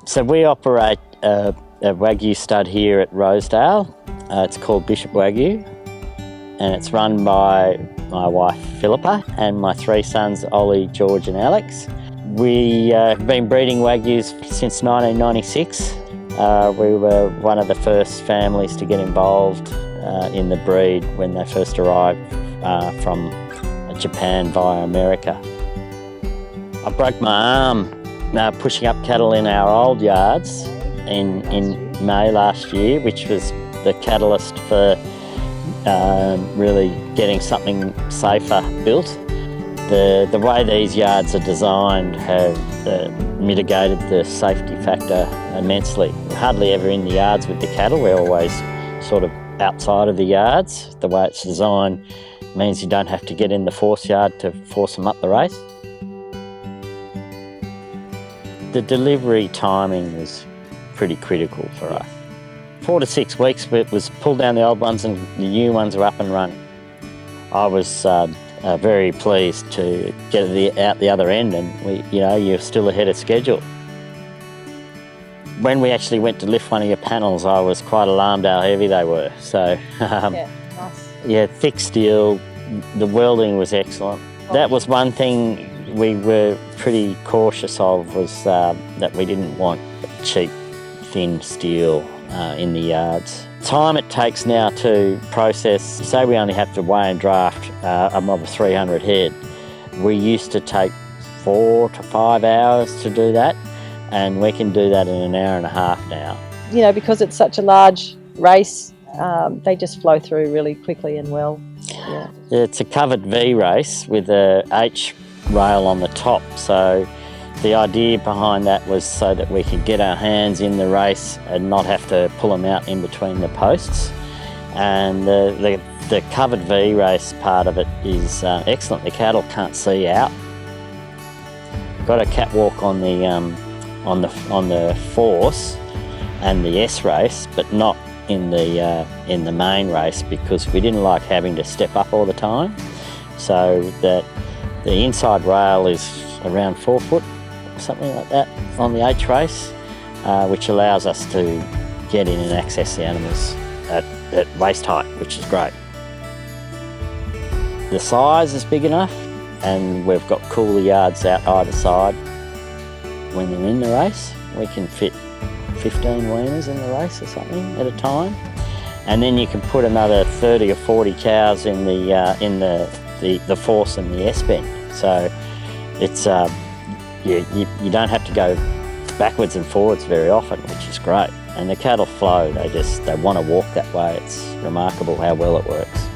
So we operate a Wagyu stud here at Rosedale. It's called Bishop Wagyu, and it's run by my wife Philippa and my three sons Ollie, George and Alex. We have been breeding Wagyus since 1996. We were one of the first families to get involved in the breed when they first arrived from Japan via America. I broke my arm pushing up cattle in our old yards in May last year, which was the catalyst for really getting something safer built. The way these yards are designed have mitigated the safety factor immensely. We're hardly ever in the yards with the cattle, we're always sort of outside of the yards. The way it's designed means you don't have to get in the force yard to force them up the race. The delivery timing was pretty critical for us. 4 to 6 weeks, it was pull down the old ones and the new ones are up and running. I was very pleased to get out the other end, and you're still ahead of schedule. When we actually went to lift one of your panels, I was quite alarmed how heavy they were. So, yeah, nice. Yeah, thick steel, the welding was excellent. That was one thing we were pretty cautious of, was that we didn't want cheap, thin steel in the yards. Time it takes now to process, say we only have to weigh and draft a mob of 300 head. We used to take 4 to 5 hours to do that, and we can do that in an hour and a half now. You know, because it's such a large race, they just flow through really quickly and well. Yeah. It's a covered V race with a H rail on the top, so the idea behind that was so that we could get our hands in the race and not have to pull them out in between the posts. And the covered V race part of it is excellent. The cattle can't see out. Got a catwalk on the force and the S race, but not in the main race, because we didn't like having to step up all the time. So that the inside rail is around 4 foot, something like that, on the H race, which allows us to get in and access the animals at waist height, which is great. The size is big enough, and we've got cooler yards out either side. When they're in the race, we can fit 15 weaners in the race or something at a time, and then you can put another 30 or 40 cows in the force and the S bend. So it's you don't have to go backwards and forwards very often, which is great. And the cattle flow, they want to walk that way. It's remarkable how well it works.